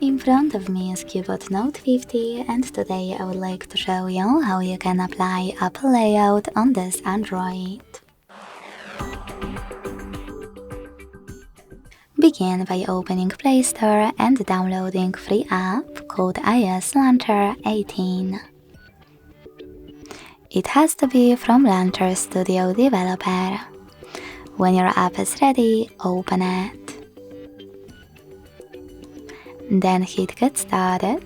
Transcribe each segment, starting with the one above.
In front of me is Cubot Note 50, and today I would like to show you how you can apply Apple layout on this Android. Begin by opening Play Store and downloading free app called iOS Launcher 18. It has to be from Launcher Studio developer. When your app is ready, open it. Then hit Get Started.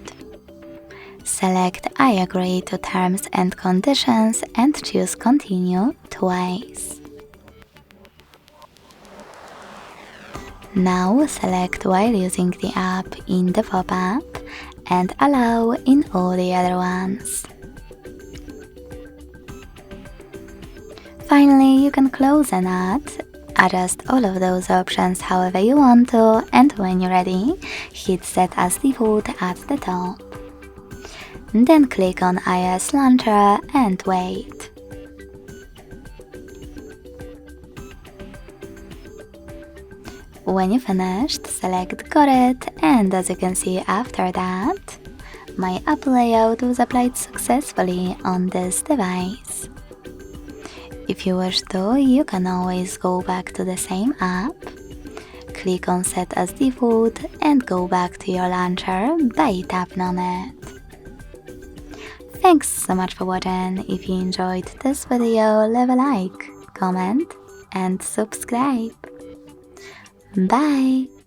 Select I agree to terms and conditions and choose Continue twice. Now select while using the app in the pop-up and allow in all the other ones. Finally, you can close an ad, adjust all of those options however you want to, and when you're ready, hit Set as Default at the top. Then click on iOS Launcher and wait. When you finished, select Got it, and as you can see after that, my app layout was applied successfully on this device. If you wish to, you can always go back to the same app, click on Set as Default and go back to your launcher by tapping on it. Thanks so much for watching. If you enjoyed this video, leave a like, comment and subscribe. Bye!